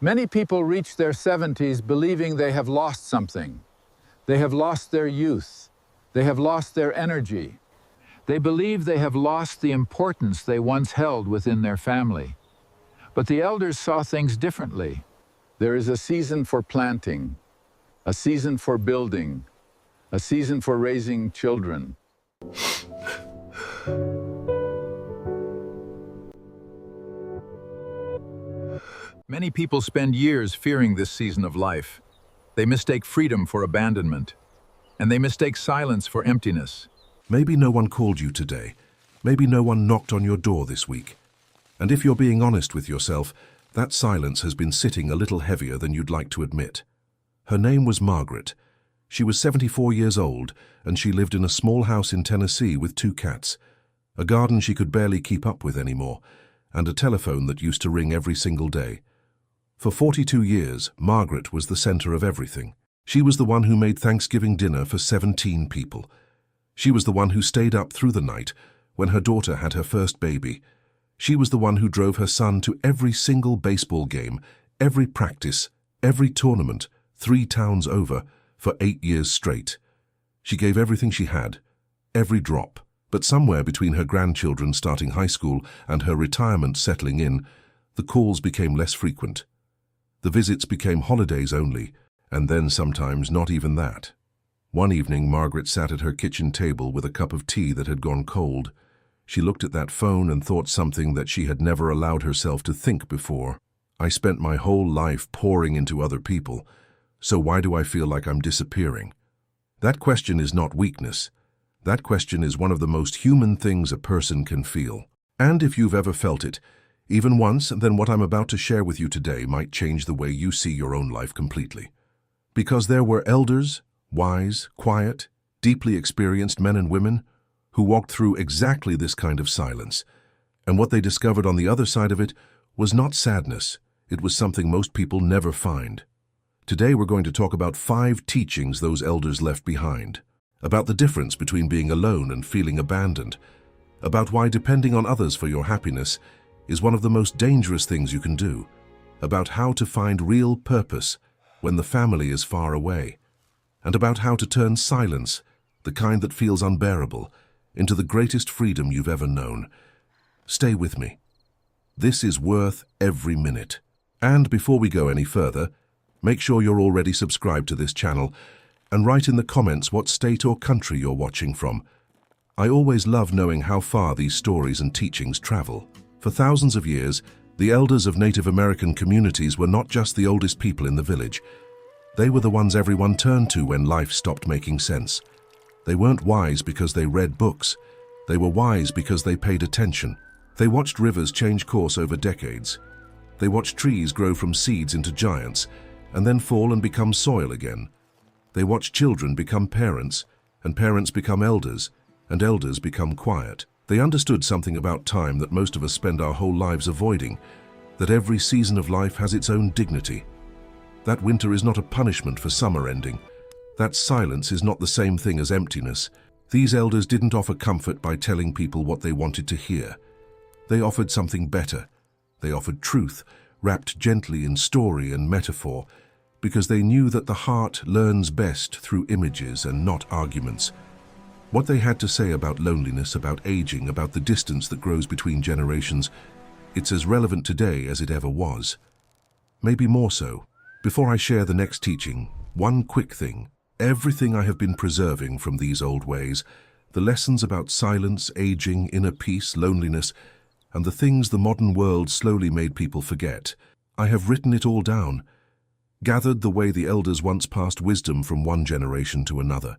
Many people reach their 70s believing they have lost something. They have lost their youth. They have lost their energy. They believe they have lost the importance they once held within their family. But the elders saw things differently. There is a season for planting, a season for building, a season for raising children. Many people spend years fearing this season of life. They mistake freedom for abandonment, and they mistake silence for emptiness. Maybe no one called you today. Maybe no one knocked on your door this week. And if you're being honest with yourself, that silence has been sitting a little heavier than you'd like to admit. Her name was Margaret. She was 74 years old, and she lived in a small house in Tennessee with 2 cats, a garden she could barely keep up with anymore, and a telephone that used to ring every single day. For 42 years, Margaret was the center of everything. She was the one who made Thanksgiving dinner for 17 people. She was the one who stayed up through the night when her daughter had her first baby. She was the one who drove her son to every single baseball game, every practice, every tournament, 3 towns over, for 8 years straight. She gave everything she had, every drop. But somewhere between her grandchildren starting high school and her retirement settling in, the calls became less frequent. The visits became holidays only, and then sometimes not even that. One evening, Margaret sat at her kitchen table with a cup of tea that had gone cold. She looked at that phone and thought something that she had never allowed herself to think before. I spent my whole life pouring into other people, so why do I feel like I'm disappearing? That question is not weakness. That question is one of the most human things a person can feel. And if you've ever felt it, even once, then what I'm about to share with you today might change the way you see your own life completely. Because there were elders, wise, quiet, deeply experienced men and women who walked through exactly this kind of silence. And what they discovered on the other side of it was not sadness. It was something most people never find. Today we're going to talk about 5 teachings those elders left behind, about the difference between being alone and feeling abandoned, about why depending on others for your happiness is one of the most dangerous things you can do, about how to find real purpose when the family is far away, and about how to turn silence, the kind that feels unbearable, into the greatest freedom you've ever known. Stay with me. This is worth every minute. And before we go any further, make sure you're already subscribed to this channel and write in the comments what state or country you're watching from. I always love knowing how far these stories and teachings travel. For thousands of years, the elders of Native American communities were not just the oldest people in the village. They were the ones everyone turned to when life stopped making sense. They weren't wise because they read books. They were wise because they paid attention. They watched rivers change course over decades. They watched trees grow from seeds into giants and then fall and become soil again. They watched children become parents, and parents become elders, and elders become quiet. They understood something about time that most of us spend our whole lives avoiding, that every season of life has its own dignity. That winter is not a punishment for summer ending. That silence is not the same thing as emptiness. These elders didn't offer comfort by telling people what they wanted to hear. They offered something better. They offered truth, wrapped gently in story and metaphor, because they knew that the heart learns best through images and not arguments. What they had to say about loneliness, about aging, about the distance that grows between generations, it's as relevant today as it ever was. Maybe more so. Before I share the next teaching, one quick thing. Everything I have been preserving from these old ways, the lessons about silence, aging, inner peace, loneliness, and the things the modern world slowly made people forget, I have written it all down, gathered the way the elders once passed wisdom from one generation to another.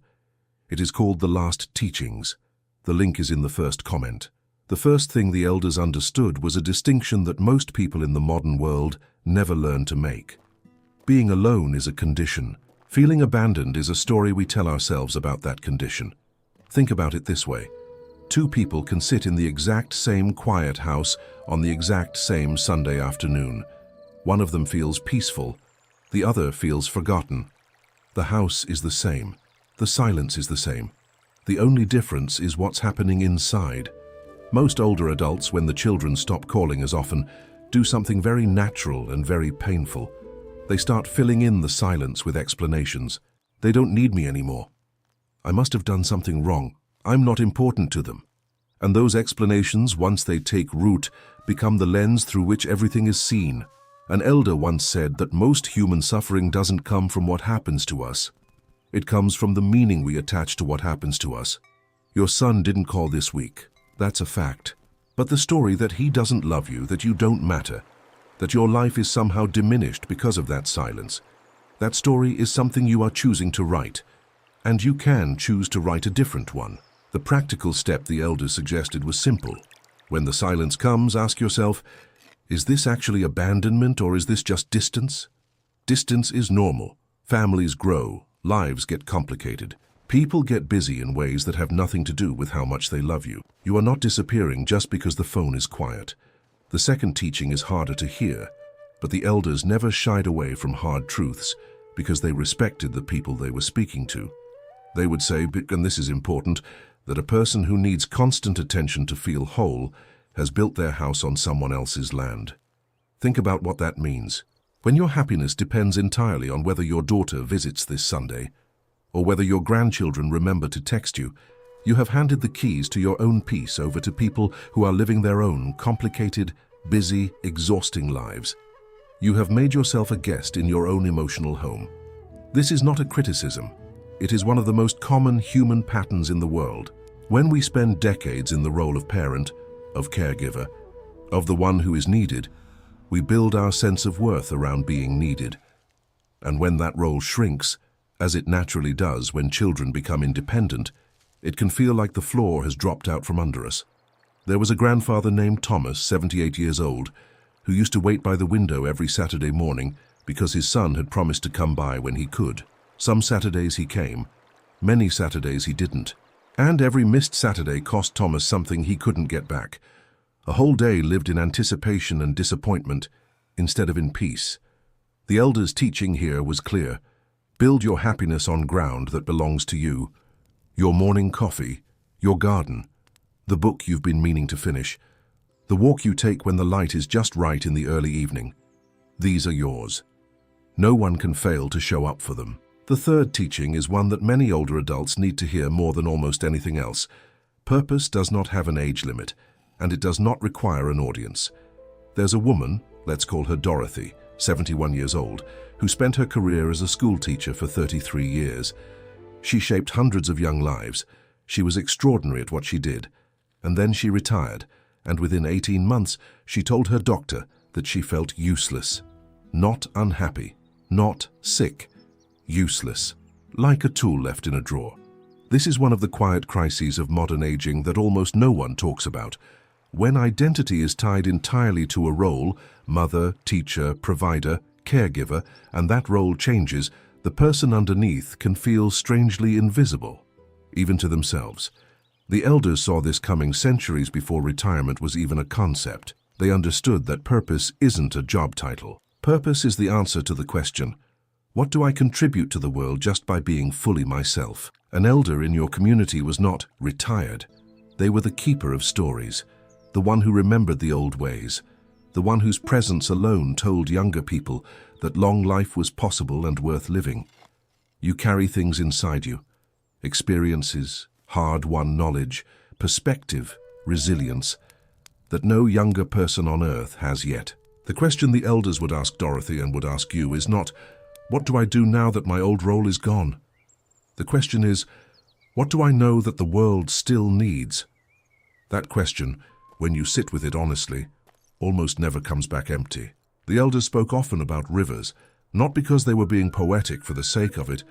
It is called The Last Teachings. The link is in the first comment. The first thing the elders understood was a distinction that most people in the modern world never learn to make. Being alone is a condition. Feeling abandoned is a story we tell ourselves about that condition. Think about it this way. 2 people can sit in the exact same quiet house on the exact same Sunday afternoon. One of them feels peaceful, the other feels forgotten. The house is the same. The silence is the same. The only difference is what's happening inside. Most older adults, when the children stop calling as often, do something very natural and very painful. They start filling in the silence with explanations. They don't need me anymore. I must have done something wrong. I'm not important to them. And those explanations, once they take root, become the lens through which everything is seen. An elder once said that most human suffering doesn't come from what happens to us. It comes from the meaning we attach to what happens to us. Your son didn't call this week. That's a fact. But the story that he doesn't love you, that you don't matter, that your life is somehow diminished because of that silence, that story is something you are choosing to write. And you can choose to write a different one. The practical step the elders suggested was simple. When the silence comes, ask yourself, is this actually abandonment or is this just distance? Distance is normal. Families grow. Lives get complicated. People get busy in ways that have nothing to do with how much they love you. You are not disappearing just because the phone is quiet. The second teaching is harder to hear, but the elders never shied away from hard truths because they respected the people they were speaking to. They would say, and this is important, that a person who needs constant attention to feel whole has built their house on someone else's land. Think about what that means. When your happiness depends entirely on whether your daughter visits this Sunday, or whether your grandchildren remember to text you, you have handed the keys to your own peace over to people who are living their own complicated, busy, exhausting lives. You have made yourself a guest in your own emotional home. This is not a criticism. It is one of the most common human patterns in the world. When we spend decades in the role of parent, of caregiver, of the one who is needed, we build our sense of worth around being needed. And when that role shrinks, as it naturally does when children become independent, it can feel like the floor has dropped out from under us. There was a grandfather named Thomas, 78 years old, who used to wait by the window every Saturday morning because his son had promised to come by when he could. Some Saturdays he came, many Saturdays he didn't. And every missed Saturday cost Thomas something he couldn't get back. A whole day lived in anticipation and disappointment instead of in peace. The elder's teaching here was clear. Build your happiness on ground that belongs to you. Your morning coffee, your garden, the book you've been meaning to finish, the walk you take when the light is just right in the early evening. These are yours. No one can fail to show up for them. The third teaching is one that many older adults need to hear more than almost anything else. Purpose does not have an age limit, and it does not require an audience. There's a woman, let's call her Dorothy, 71 years old, who spent her career as a school teacher for 33 years. She shaped hundreds of young lives. She was extraordinary at what she did. And then she retired, and within 18 months, she told her doctor that she felt useless. Not unhappy, not sick, useless, like a tool left in a drawer. This is one of the quiet crises of modern aging that almost no one talks about. When identity is tied entirely to a role, mother, teacher, provider, caregiver, and that role changes, the person underneath can feel strangely invisible, even to themselves. The elders saw this coming centuries before retirement was even a concept. They understood that purpose isn't a job title. Purpose is the answer to the question, what do I contribute to the world just by being fully myself? An elder in your community was not retired. They were the keeper of stories, the one who remembered the old ways, the one whose presence alone told younger people that long life was possible and worth living. You carry things inside you, experiences, hard-won knowledge, perspective, resilience, that no younger person on earth has yet. The question the elders would ask Dorothy and would ask you is not, what do I do now that my old role is gone? The question is, what do I know that the world still needs? That question, when you sit with it honestly, almost never comes back empty. The elders spoke often about rivers, not because they were being poetic for the sake of it,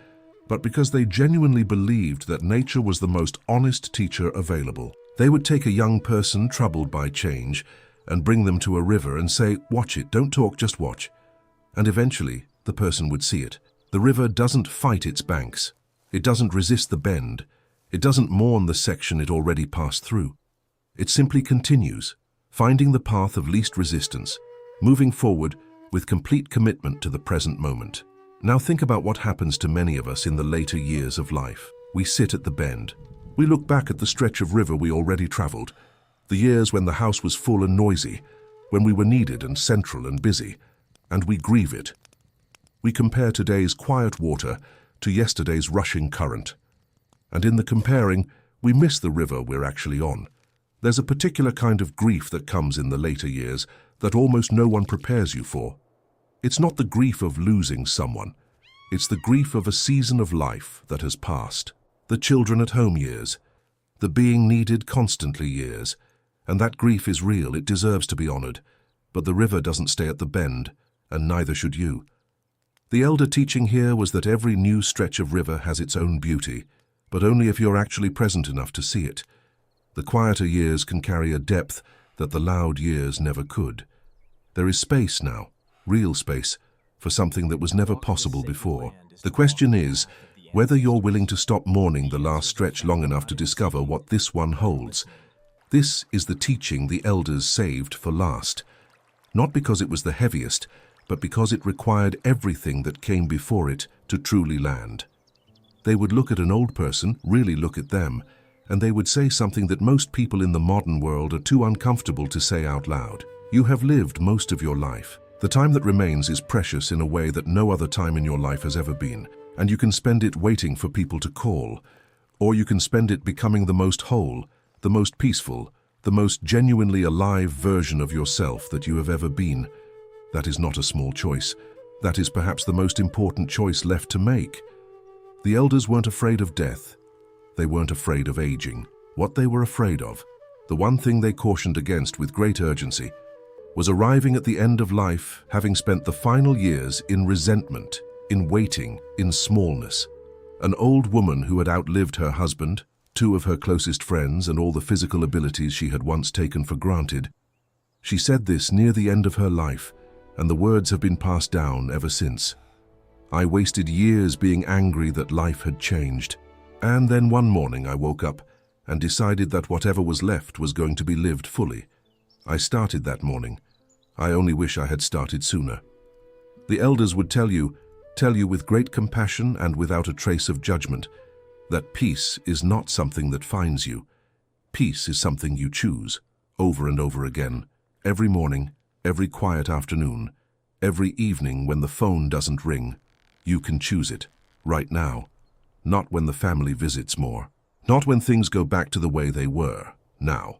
but because they genuinely believed that nature was the most honest teacher available. They would take a young person troubled by change and bring them to a river and say, watch it, don't talk, just watch. And eventually, the person would see it. The river doesn't fight its banks. It doesn't resist the bend. It doesn't mourn the section it already passed through. It simply continues, finding the path of least resistance, moving forward with complete commitment to the present moment. Now think about what happens to many of us in the later years of life. We sit at the bend. We look back at the stretch of river we already traveled, the years when the house was full and noisy, when we were needed and central and busy, and we grieve it. We compare today's quiet water to yesterday's rushing current. And in the comparing, we miss the river we're actually on. There's a particular kind of grief that comes in the later years that almost no one prepares you for. It's not the grief of losing someone. It's the grief of a season of life that has passed. The children at home years, the being needed constantly years. And that grief is real, it deserves to be honored. But the river doesn't stay at the bend, and neither should you. The elder teaching here was that every new stretch of river has its own beauty, but only if you're actually present enough to see it. The quieter years can carry a depth that the loud years never could. There is space now, real space, for something that was never possible before. The question is whether you're willing to stop mourning the last stretch long enough to discover what this one holds. This is the teaching the elders saved for last, not because it was the heaviest, but because it required everything that came before it to truly land. They would look at an old person, really look at them, and they would say something that most people in the modern world are too uncomfortable to say out loud. You have lived most of your life. The time that remains is precious in a way that no other time in your life has ever been, and you can spend it waiting for people to call, or you can spend it becoming the most whole, the most peaceful, the most genuinely alive version of yourself that you have ever been. That is not a small choice. That is perhaps the most important choice left to make. The elders weren't afraid of death. They weren't afraid of aging. What they were afraid of, the one thing they cautioned against with great urgency, was arriving at the end of life having spent the final years in resentment, in waiting, in smallness. An old woman who had outlived her husband, two of her closest friends, and all the physical abilities she had once taken for granted. She said this near the end of her life, and the words have been passed down ever since. I wasted years being angry that life had changed. And then one morning I woke up and decided that whatever was left was going to be lived fully. I started that morning. I only wish I had started sooner. The elders would tell you with great compassion and without a trace of judgment, that peace is not something that finds you. Peace is something you choose, over and over again, every morning, every quiet afternoon, every evening when the phone doesn't ring. You can choose it, right now. Not when the family visits more. Not when things go back to the way they were, now.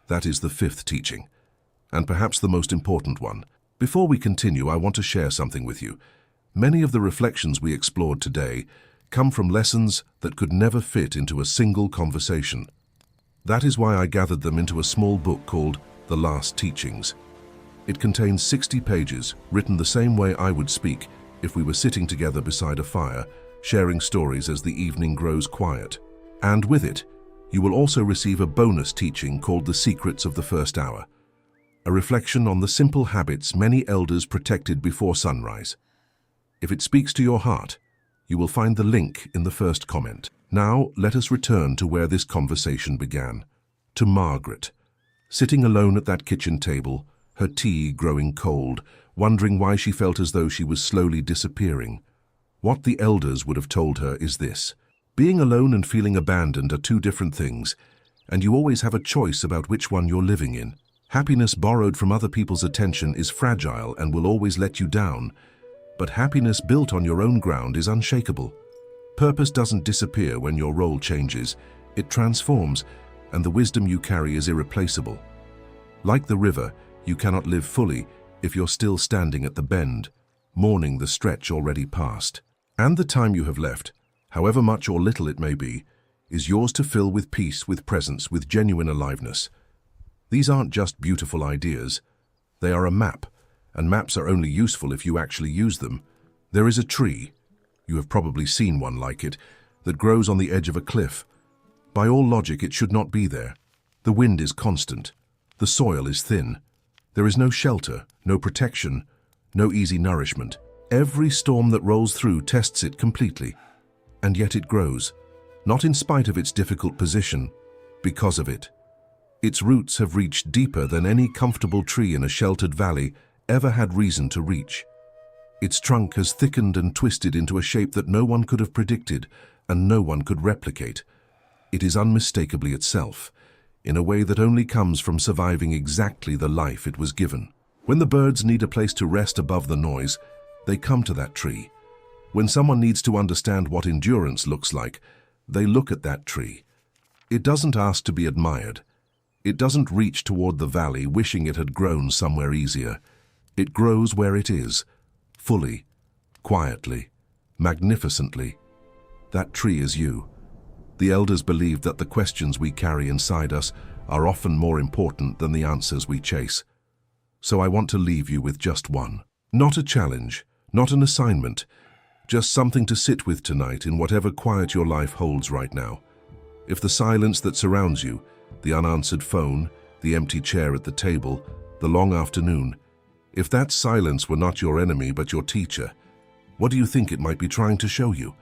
That is the fifth teaching, and perhaps the most important one. Before we continue, I want to share something with you. Many of the reflections we explored today come from lessons that could never fit into a single conversation. That is why I gathered them into a small book called The Last Teachings. It contains 60 pages, written the same way I would speak if we were sitting together beside a fire, sharing stories as the evening grows quiet. And with it, you will also receive a bonus teaching called The Secrets of the First Hour, a reflection on the simple habits many elders protected before sunrise. If it speaks to your heart, you will find the link in the first comment. Now, let us return to where this conversation began. To Margaret, sitting alone at that kitchen table, her tea growing cold, wondering why she felt as though she was slowly disappearing. What the elders would have told her is this: being alone and feeling abandoned are two different things, and you always have a choice about which one you're living in. Happiness borrowed from other people's attention is fragile and will always let you down, but happiness built on your own ground is unshakable. Purpose doesn't disappear when your role changes, it transforms, and the wisdom you carry is irreplaceable. Like the river, you cannot live fully if you're still standing at the bend, mourning the stretch already past. And the time you have left, however much or little it may be, is yours to fill with peace, with presence, with genuine aliveness. These aren't just beautiful ideas. They are a map, and maps are only useful if you actually use them. There is a tree, you have probably seen one like it, that grows on the edge of a cliff. By all logic, it should not be there. The wind is constant. The soil is thin. There is no shelter, no protection, no easy nourishment. Every storm that rolls through tests it completely. And yet it grows, not in spite of its difficult position, because of it. Its roots have reached deeper than any comfortable tree in a sheltered valley ever had reason to reach. Its trunk has thickened and twisted into a shape that no one could have predicted and no one could replicate. It is unmistakably itself. in a way that only comes from surviving exactly the life it was given. When the birds need a place to rest above the noise, they come to that tree. When someone needs to understand what endurance looks like, they look at that tree. It doesn't ask to be admired. It doesn't reach toward the valley wishing it had grown somewhere easier. It grows where it is, fully, quietly, magnificently. That tree is you. The elders believed that the questions we carry inside us are often more important than the answers we chase. So I want to leave you with just one. Not a challenge, not an assignment, just something to sit with tonight in whatever quiet your life holds right now. If the silence that surrounds you, the unanswered phone, the empty chair at the table, the long afternoon, if that silence were not your enemy but your teacher, what do you think it might be trying to show you?